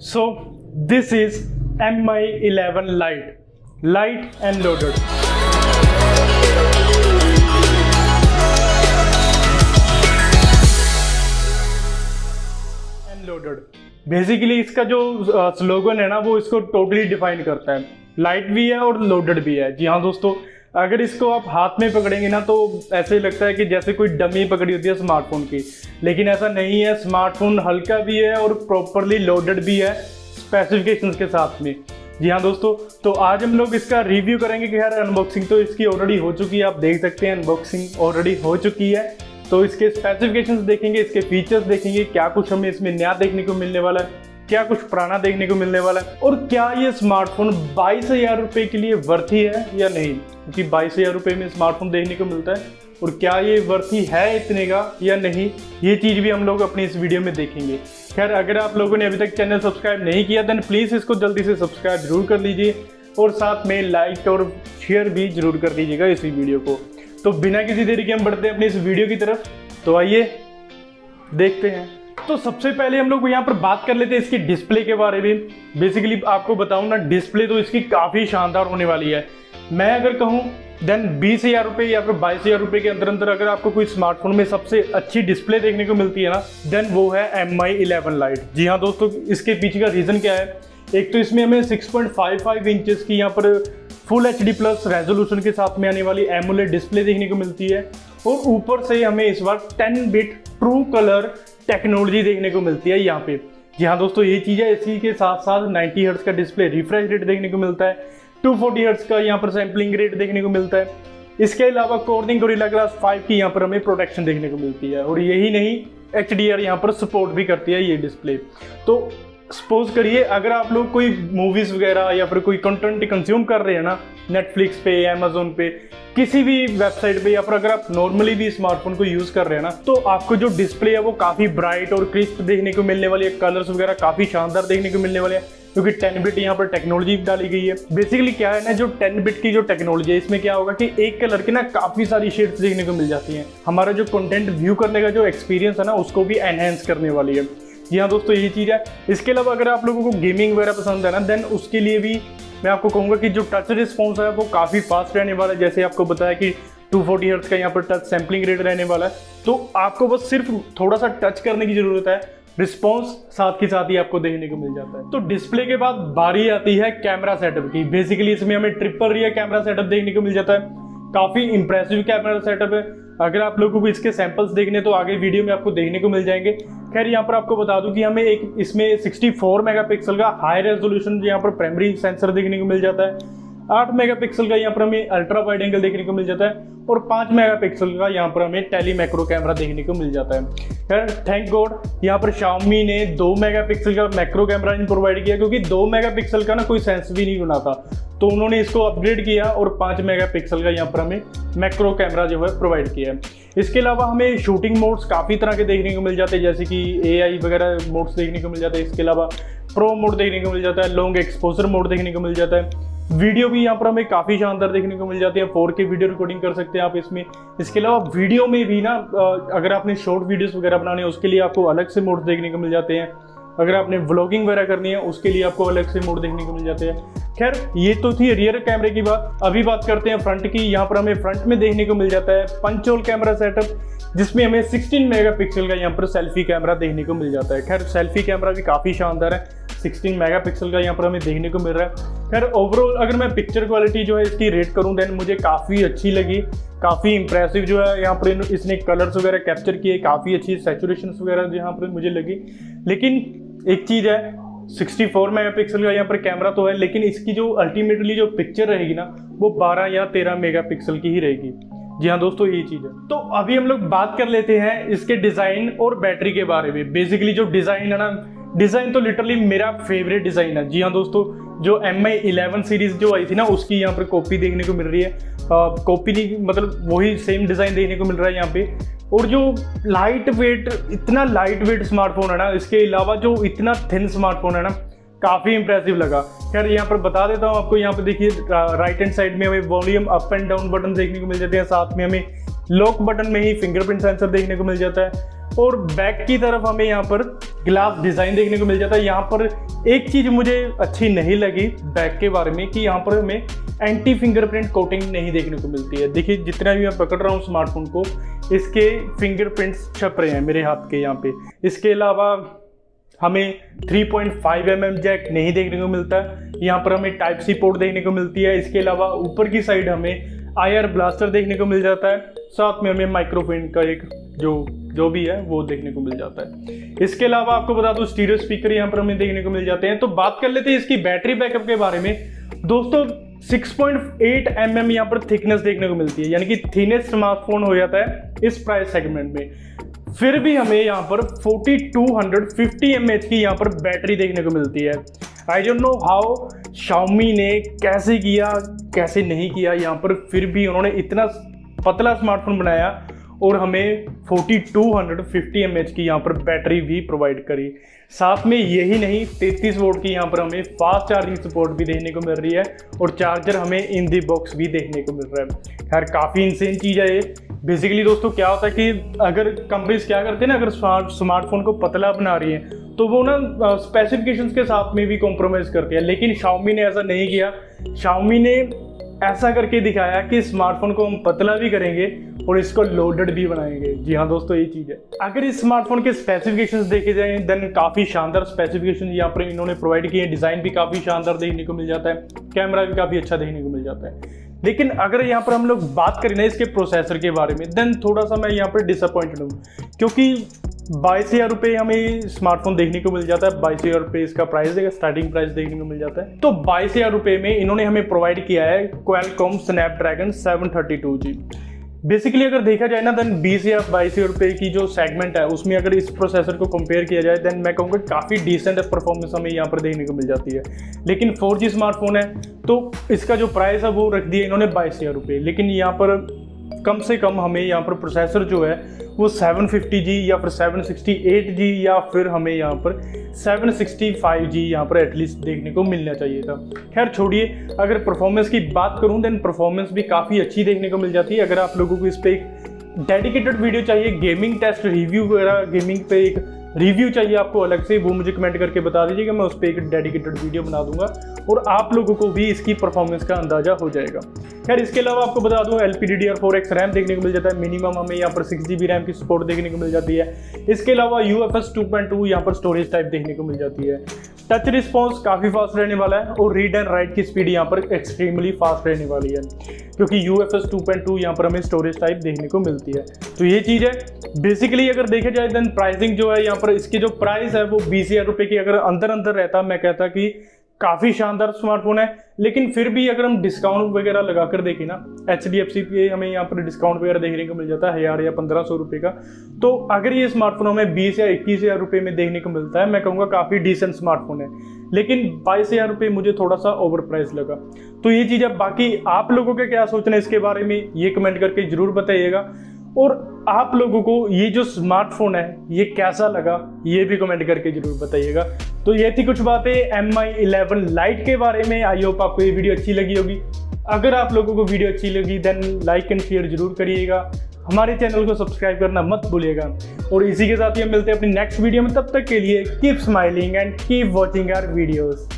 So this is Mi 11 Lite, Lite and Loaded. Loaded basically इसका जो slogan है ना वो इसको टोटली डिफाइन करता है। लाइट भी है और लोडेड भी है। जी हाँ दोस्तों, अगर इसको आप हाथ में पकड़ेंगे ना तो ऐसे लगता है कि जैसे कोई डमी पकड़ी होती है स्मार्टफोन की, लेकिन ऐसा नहीं है। स्मार्टफोन हल्का भी है और प्रॉपरली लोडेड भी है स्पेसिफिकेशंस के साथ में। जी हाँ दोस्तों, तो आज हम लोग इसका रिव्यू करेंगे कि यार अनबॉक्सिंग तो इसकी ऑलरेडी हो चुकी है, आप देख सकते हैं अनबॉक्सिंग ऑलरेडी हो चुकी है। तो इसके स्पेसिफिकेशंस देखेंगे, इसके फीचर्स देखेंगे, क्या कुछ हमें इसमें नया देखने को मिलने वाला है, क्या कुछ पुराना देखने को मिलने वाला है, और क्या ये स्मार्टफोन 22,000 रुपये के लिए वर्थी है या नहीं, क्योंकि 22,000 रुपये में स्मार्टफोन देखने को मिलता है, और क्या ये वर्थी है इतने का या नहीं, ये चीज़ भी हम लोग अपनी इस वीडियो में देखेंगे। खैर, अगर आप लोगों ने अभी तक चैनल सब्सक्राइब नहीं किया देन प्लीज़ इसको जल्दी से सब्सक्राइब जरूर कर लीजिए और साथ में लाइक और शेयर भी जरूर कर दीजिएगा इसी वीडियो को। तो बिना किसी देरी के हम बढ़ते हैं अपनी इस वीडियो की तरफ। तो आइए देखते हैं। तो सबसे पहले हम लोग यहाँ पर बात कर लेते हैं इसकी डिस्प्ले के बारे में। बेसिकली आपको बताऊँ ना, डिस्प्ले तो इसकी काफ़ी शानदार होने वाली है। मैं अगर कहूँ देन 20,000 रुपये या फिर 22,000 रुपये के अंदर अंदर अगर आपको कोई स्मार्टफोन में सबसे अच्छी डिस्प्ले देखने को मिलती है ना, देन वो है Mi 11 Lite। जी हाँ दोस्तों, इसके पीछे का रीज़न क्या है? एक तो इसमें हमें 6.55 इंचेस की यहाँ पर फुल HD प्लस रेजोल्यूशन के साथ में आने वाली एमोलेड डिस्प्ले देखने को मिलती है, और ऊपर से हमें इस बार 10 बिट ट्रू कलर टेक्नोलॉजी देखने को मिलती है यहाँ पे। जी हाँ दोस्तों, ये चीज़ है। इसी के साथ साथ 90 हर्ट्ज का डिस्प्ले रिफ्रेश रेट देखने को मिलता है, 240 हर्ट्ज का यहाँ पर सैम्पलिंग रेट देखने को मिलता है। इसके अलावा कॉर्निंग गोरिल्ला ग्लास 5 की यहाँ पर हमें प्रोटेक्शन देखने को मिलती है, और यही नहीं HDR यहाँ पर सपोर्ट भी करती है ये डिस्प्ले। तो सपोज करिए अगर आप लोग कोई मूवीज़ वगैरह या फिर कोई कंटेंट कंज्यूम कर रहे हैं ना, नेटफ्लिक्स पे, अमेजोन पे, किसी भी वेबसाइट पे, या फिर अगर आप नॉर्मली भी स्मार्टफोन को यूज़ कर रहे हैं ना, तो आपको जो डिस्प्ले है वो काफ़ी ब्राइट और क्रिस्प देखने को मिलने वाली है। कलर्स वगैरह काफ़ी शानदार देखने को मिलने वाले हैं, क्योंकि 10 बिट यहाँ पर टेक्नोलॉजी डाली गई है। बेसिकली क्या है ना, जो 10 बिट की जो टेक्नोलॉजी है, इसमें क्या होगा कि एक कलर की ना काफ़ी सारी शेड्स देखने को मिल जाती हैं। हमारा जो कंटेंट व्यू करने का जो एक्सपीरियंस है ना, उसको भी एनहेंस करने वाली है। जी हाँ दोस्तों, यही चीज़ है। इसके अलावा अगर आप लोगों को गेमिंग वगैरह पसंद है ना, देन उसके लिए भी मैं आपको कहूँगा कि जो टच रिस्पॉन्स है वो काफ़ी फास्ट रहने वाला है। जैसे आपको बताया कि 240 हर्ट्ज का यहाँ पर टच सैम्पलिंग रेट रहने वाला है, तो आपको बस सिर्फ थोड़ा सा टच करने की ज़रूरत है, रिस्पॉन्स साथ के साथ ही आपको देखने को मिल जाता है। तो डिस्प्ले के बाद बारी आती है कैमरा सेटअप की। बेसिकली इसमें हमें ट्रिपल रियर कैमरा सेटअप देखने को मिल जाता है। काफ़ी इंप्रेसिव कैमरा सेटअप है। अगर आप लोगों को इसके सैंपल्स देखने तो आगे वीडियो में आपको देखने को मिल जाएंगे। खैर, यहाँ पर आपको बता दूं कि हमें एक इसमें 64 मेगापिक्सल का हाई रेजोल्यूशन यहाँ पर प्राइमरी सेंसर देखने को मिल जाता है, 8 मेगापिक्सल का यहाँ पर हमें अल्ट्रा वाइड एंगल देखने को मिल जाता है, और 5 मेगापिक्सल का यहाँ पर हमें टेली मैक्रो कैमरा देखने को मिल जाता है। खैर, थैंक गॉड यहाँ पर Xiaomi ने 2 मेगापिक्सल का मैक्रो कैमरा प्रोवाइड किया, क्योंकि 2 मेगापिक्सल का ना कोई सेंस भी नहीं बना था, तो उन्होंने इसको अपग्रेड किया और 5 मेगापिक्सल का यहाँ पर हमें मैक्रो कैमरा जो है प्रोवाइड किया है। इसके अलावा हमें शूटिंग मोड्स काफ़ी तरह के देखने को मिल जाते हैं, जैसे कि AI वगैरह मोड्स देखने को मिल जाते हैं। इसके अलावा प्रो मोड देखने को मिल जाता है, लॉन्ग एक्सपोजर मोड देखने को मिल जाता है। वीडियो भी यहाँ पर हमें काफ़ी शानदार देखने को मिल जाती है, 4K वीडियो रिकॉर्डिंग कर सकते हैं आप इसमें। इसके अलावा वीडियो में भी ना, अगर आपने शॉर्ट वीडियोस वगैरह बनाने हैं उसके लिए आपको अलग से मोड देखने को मिल जाते हैं। अगर आपने व्लॉगिंग वगैरह करनी है उसके लिए आपको अलग से मोड देखने को मिल जाते हैं। खैर, ये तो थी रियर कैमरे की बात। अभी बात करते हैं फ्रंट की। यहाँ पर हमें फ्रंट में देखने को मिल जाता है पंच होल कैमरा सेटअप, जिसमें हमें 16 मेगापिक्सल का यहाँ पर सेल्फी कैमरा देखने को मिल जाता है। खैर, सेल्फी कैमरा भी काफ़ी शानदार है, 16 मेगापिक्सल का यहाँ पर हमें देखने को मिल रहा है। खैर, ओवरऑल अगर मैं पिक्चर क्वालिटी जो है इसकी रेट करूँ देन मुझे काफ़ी अच्छी लगी, काफ़ी इंप्रेसिव जो है यहाँ पर इसने कलर्स वगैरह कैप्चर किए, काफ़ी अच्छी सैचुरेशन वगैरह यहाँ पर मुझे लगी। लेकिन एक चीज़ है, 64 मेगापिक्सल का यहाँ पर कैमरा तो है, लेकिन इसकी जो अल्टीमेटली जो पिक्चर रहेगी ना, वो 12 या 13 मेगापिक्सल की ही रहेगी। जी हाँ दोस्तों, ये चीज़ है। तो अभी हम लोग बात कर लेते हैं इसके डिज़ाइन और बैटरी के बारे में। बेसिकली जो डिज़ाइन है ना, डिज़ाइन तो लिटरली मेरा फेवरेट डिज़ाइन है। जी हाँ दोस्तों, जो Mi 11 सीरीज़ जो आई थी ना, उसकी यहाँ पर कॉपी देखने को मिल रही है। कॉपी नहीं, मतलब वही सेम डिज़ाइन देखने को मिल रहा है यहाँ पे। और जो लाइट वेट, इतना लाइट वेट स्मार्टफोन है ना, इसके अलावा जो इतना थिन स्मार्टफोन है ना, काफ़ी इंप्रेसिव लगा। खैर, यहाँ पर बता देता हूँ आपको। यहाँ पर देखिए राइट हैंड साइड में हमें volume up and down button देखने को मिल जाते हैं, साथ में हमें लॉक बटन में ही फिंगरप्रिंट सेंसर देखने को मिल जाता है और बैक की तरफ हमें यहाँ पर ग्लास डिज़ाइन देखने को मिल जाता है। यहाँ पर एक चीज़ मुझे अच्छी नहीं लगी बैक के बारे में कि यहाँ पर हमें एंटी फिंगरप्रिंट कोटिंग नहीं देखने को मिलती है। देखिए जितना भी मैं पकड़ रहा हूँ स्मार्टफोन को, इसके फिंगरप्रिंट्स छप रहे हैं मेरे हाथ के यहाँ पे। इसके अलावा हमें 3.5 mm जैक नहीं देखने को मिलता है। यहाँ पर हमें टाइप सी पोर्ट देखने को मिलती है। इसके अलावा ऊपर की साइड हमें IR ब्लास्टर देखने को मिल जाता है। साथ में हमें माइक्रोफोन का एक जो भी है वो देखने को मिल जाता है। इसके अलावा आपको बता दूं स्टीरियो स्पीकर यहाँ पर हमें देखने को मिल जाते हैं। तो बात कर लेते हैं इसकी बैटरी बैकअप के बारे में। दोस्तों 6.8 mm यहाँ पर थिकनेस देखने को मिलती है, यानी कि थिनेस्ट स्मार्टफोन हो जाता है इस प्राइस सेगमेंट में। फिर भी हमें यहाँ पर 4250 mAh की यहाँ पर बैटरी देखने को मिलती है। I don't know how Xiaomi ने कैसे किया कैसे नहीं किया, यहाँ पर फिर भी उन्होंने इतना पतला स्मार्टफोन बनाया और हमें 4250 mAh की यहाँ पर बैटरी भी प्रोवाइड करी। साथ में यही नहीं 33 वोल्ट की यहाँ पर हमें फास्ट चार्जिंग सपोर्ट भी देखने को मिल रही है और चार्जर हमें इन दी बॉक्स भी देखने को मिल रहा है। खैर काफ़ी इंसेन चीज़ है ये। बेसिकली दोस्तों क्या होता है कि अगर कंपनीज क्या करते हैं ना, अगर स्मार्टफोन को पतला बना रही है तो वो ना स्पेसिफिकेशंस के साथ में भी कॉम्प्रोमाइज़ करते हैं, लेकिन Xiaomi ने ऐसा नहीं किया। Xiaomi ने ऐसा करके दिखाया कि स्मार्टफोन को हम पतला भी करेंगे और इसको लोडेड भी बनाएंगे। जी हाँ दोस्तों, ये चीज़ है। अगर इस स्मार्टफोन के स्पेसिफिकेशंस देखे जाएं देन काफ़ी शानदार स्पेसिफिकेशन यहाँ पर इन्होंने प्रोवाइड किए हैं। डिज़ाइन भी काफ़ी शानदार देखने को मिल जाता है, कैमरा भी काफ़ी अच्छा देखने को मिल जाता है। लेकिन अगर यहाँ पर हम लोग बात करें ना इसके प्रोसेसर के बारे में, देन थोड़ा सा मैं यहाँ पर डिसअपॉइंटेड हूँ, क्योंकि 22,000 रुपये हमें स्मार्टफोन देखने को मिल जाता है। 22,000 रुपये इसका प्राइस है, स्टार्टिंग प्राइस देखने को मिल जाता है। तो 22,000 रुपये में इन्होंने हमें प्रोवाइड किया है Qualcomm Snapdragon 732G। बेसिकली अगर देखा जाए ना देन 20 या 22,000 रुपये की जो सेगमेंट है उसमें अगर इस प्रोसेसर को कंपेयर किया जाए देन मैं कहूँगा काफ़ी डिसेंट परफॉर्मेंस हमें यहाँ पर देखने को मिल जाती है। लेकिन 4G स्मार्टफोन है तो इसका जो प्राइस है वो रख दिया इन्होंने 22,000 रुपये। लेकिन यहाँ पर कम से कम हमें यहाँ पर प्रोसेसर जो है वो 750G या फिर 768G या फिर हमें यहाँ पर 765G यहाँ पर एटलीस्ट देखने को मिलना चाहिए था। खैर छोड़िए, अगर परफॉर्मेंस की बात करूँ देन परफॉर्मेंस भी काफ़ी अच्छी देखने को मिल जाती है। अगर आप लोगों को इस पर एक डेडिकेटेड वीडियो चाहिए, गेमिंग टेस्ट रिव्यू वगैरह, गेमिंग पे एक रिव्यू चाहिए आपको अलग से, वो मुझे कमेंट करके बता दीजिएगा, मैं उस पर एक डेडिकेटेड वीडियो बना दूंगा और आप लोगों को भी इसकी परफॉर्मेंस का अंदाजा हो जाएगा। खैर इसके अलावा आपको बता दूं LPDDR4X रैम देखने को मिल जाता है। मिनिमम हमें यहाँ पर 6GB रैम की सपोर्ट देखने को मिल जाती है। इसके अलावा UFS 2.2 यहाँ पर स्टोरेज टाइप देखने को मिल जाती है। टच रिस्पॉन्स काफ़ी फास्ट रहने वाला है और रीड एंड राइट की स्पीड यहाँ पर एक्सट्रीमली फास्ट रहने वाली है, क्योंकि UFS 2.2 यहाँ पर हमें स्टोरेज टाइप देखने को मिलती है। तो ये चीज़ है। बेसिकली अगर देखा जाए देन प्राइसिंग जो है यहाँ पर इसकी जो प्राइस है वो 20,000 रुपये की अगर अंदर रहता मैं कहता कि काफ़ी शानदार स्मार्टफोन है। लेकिन फिर भी अगर हम डिस्काउंट वगैरह लगा कर देखें ना, HDFC पे हमें यहाँ पर डिस्काउंट वगैरह देखने को मिल जाता है 1000 या 1500 रुपये का। तो अगर ये स्मार्टफोन हमें 20 या 21,000 रुपये में देखने को मिलता है मैं कहूँगा काफ़ी डिसेंट स्मार्टफोन है। लेकिन 22,000 रुपये मुझे थोड़ा सा ओवर प्राइस लगा। तो ये चीज़ है। बाकी आप लोगों का क्या सोचना है इसके बारे में ये कमेंट करके ज़रूर बताइएगा, और आप लोगों को ये जो स्मार्टफोन है ये कैसा लगा ये भी कमेंट करके जरूर बताइएगा। तो ये थी कुछ बातें Mi 11 Lite के बारे में। आई होप आपको ये वीडियो अच्छी लगी होगी। अगर आप लोगों को वीडियो अच्छी लगी देन लाइक एंड शेयर जरूर करिएगा। हमारे चैनल को सब्सक्राइब करना मत भूलिएगा। और इसी के साथ ही हम मिलते हैं अपनी नेक्स्ट वीडियो में। तब तक के लिए keep smiling and keep watching our videos.